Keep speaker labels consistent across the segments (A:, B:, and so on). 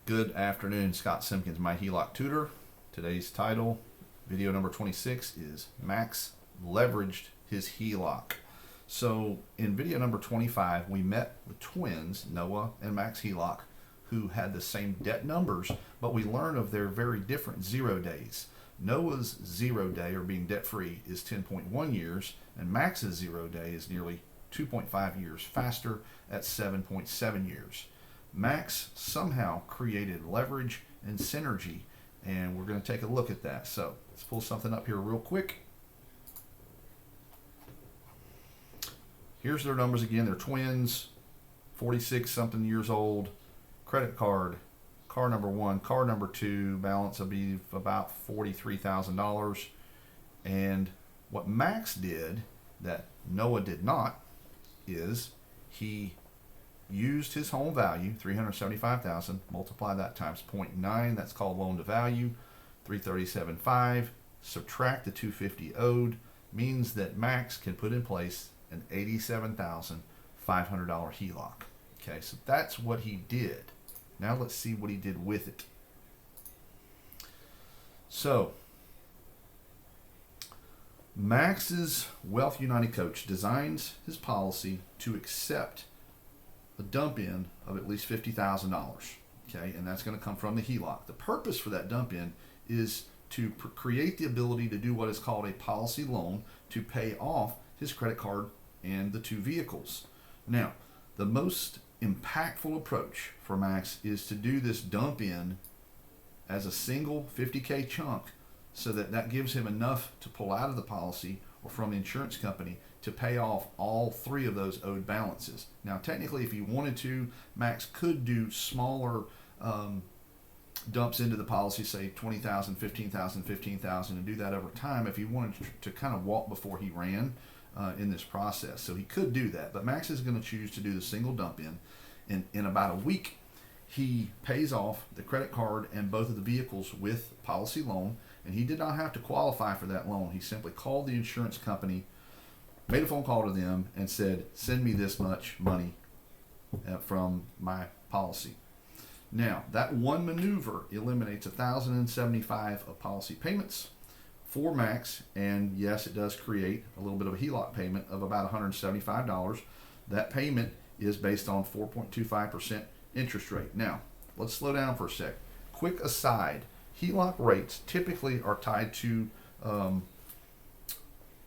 A: Good afternoon, Scott Simpkins, my HELOC tutor. Today's title, video number 26, is Max leveraged his HELOC. So in video number 25, we met with twins, Noah and Max HELOC, who had the same debt numbers, but we learned of their very different 0 days. Noah's 0 day, or being debt-free, is 10.1 years, and Max's 0 day is nearly 2.5 years faster at 7.7 years. Max somehow created leverage and synergy, and we're going to take a look at that. So let's pull something up here real quick. Here's their numbers again. They're twins, 46 something years old. Credit card, car number one, car number two, balance will be about $43,000. And what Max did that Noah did not is he used his home value, $375,000, multiply that times 0.9, that's called loan to value, $337,500, subtract the $250 owed, means that Max can put in place an $87,500 HELOC. Okay, so that's what he did. Now let's see what he did with it. So, Max's Wealth United coach designs his policy to accept a dump in of at least $50,000. Okay, and that's going to come from the HELOC. The purpose for that dump in is to create the ability to do what is called a policy loan to pay off his credit card and the two vehicles. Now, the most impactful approach for Max is to do this dump in as a single $50K chunk, so that gives him enough to pull out of the policy or from the insurance company to pay off all three of those owed balances. Now, technically, if he wanted to, Max could do smaller dumps into the policy, say $20,000, $15,000, $15,000, and do that over time if he wanted to kind of walk before he ran in this process. So he could do that, but Max is going to choose to do the single dump in. In about a week, he pays off the credit card and both of the vehicles with policy loan, and he did not have to qualify for that loan. He simply called the insurance company, made a phone call to them, and said, send me this much money from my policy. Now, that one maneuver eliminates $1,075 of policy payments for Max, and yes, it does create a little bit of a HELOC payment of about $175. That payment is based on 4.25% interest rate. Now, let's slow down for a sec. Quick aside, HELOC rates typically are tied to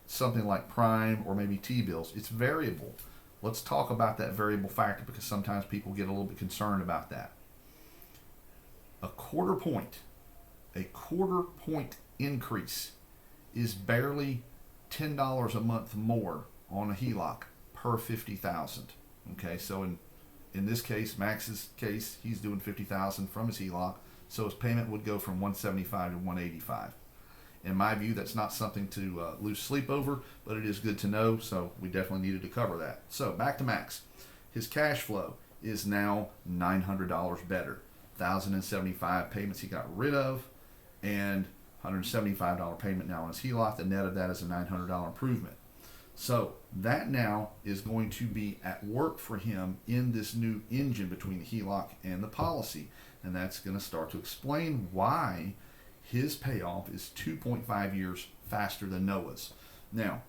A: something like prime or maybe T-bills. It's variable. Let's talk about that variable factor because sometimes people get a little bit concerned about that. A quarter point increase is barely $10 a month more on a HELOC per $50,000. Okay, so in this case, Max's case, he's doing $50,000 from his HELOC, so his payment would go from $175 to $185. In my view, that's not something to lose sleep over, but it is good to know, so we definitely needed to cover that. So back to Max. His cash flow is now $900 better. $1,075 payments he got rid of, and $175 payment now on his HELOC. The net of that is a $900 improvement. So that now is going to be at work for him in this new engine between the HELOC and the policy, and that's going to start to explain why his payoff is 2.5 years faster than Noah's. Now,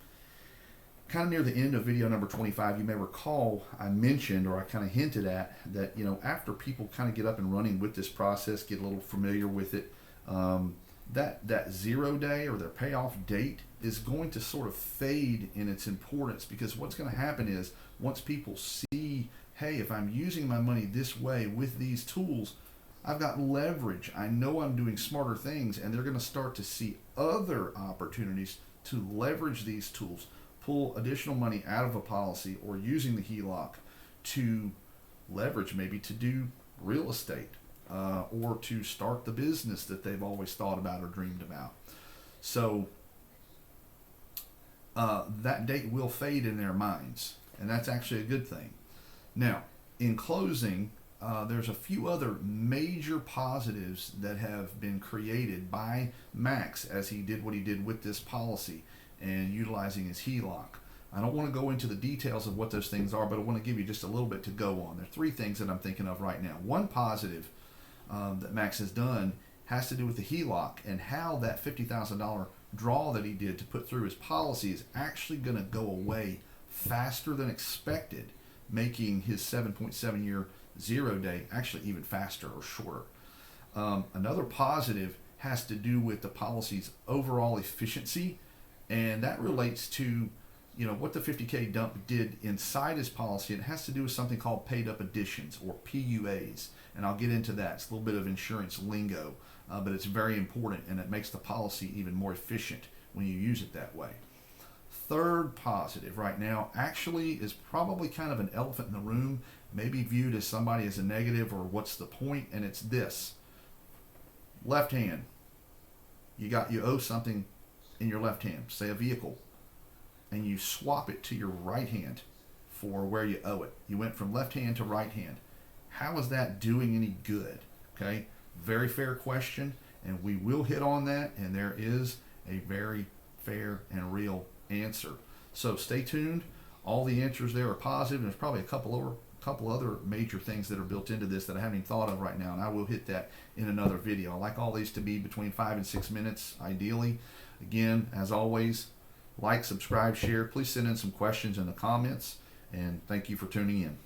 A: kind of near the end of video number 25, you may recall I mentioned, or I kind of hinted at, that after people kind of get up and running with this process, get a little familiar with it, that 0 day or their payoff date is going to sort of fade in its importance, because what's going to happen is once people see, hey, if I'm using my money this way with these tools, I've got leverage. I know I'm doing smarter things, and they're going to start to see other opportunities to leverage these tools, pull additional money out of a policy, or using the HELOC to leverage, maybe to do real estate or to start the business that they've always thought about or dreamed about. So that date will fade in their minds, and that's actually a good thing. Now, in closing, there's a few other major positives that have been created by Max as he did what he did with this policy and utilizing his HELOC. I don't want to go into the details of what those things are, but I want to give you just a little bit to go on. There are three things that I'm thinking of right now. One positive that Max has done has to do with the HELOC and how that $50,000 draw that he did to put through his policy is actually going to go away faster than expected, making his 7.7 year 0 day actually even faster or shorter. Another positive has to do with the policy's overall efficiency, and that relates to what the 50K dump did inside his policy. It has to do with something called paid up additions, or PUAs, and I'll get into that. It's a little bit of insurance lingo, but it's very important, and it makes the policy even more efficient when you use it that way. Third positive right now actually is probably kind of an elephant in the room, maybe viewed as somebody as a negative or what's the point, and it's this. Left hand, you owe something in your left hand, say a vehicle, and you swap it to your right hand for where you owe it. You went from left hand to right hand. How is that doing any good? Okay, very fair question, and we will hit on that, and there is a very fair and real answer. So stay tuned. All the answers there are positive, and there's probably a couple other major things that are built into this that I haven't even thought of right now, and I will hit that in another video. I like all these to be between 5 and 6 minutes, ideally. Again, as always, like, subscribe, share. Please send in some questions in the comments, and thank you for tuning in.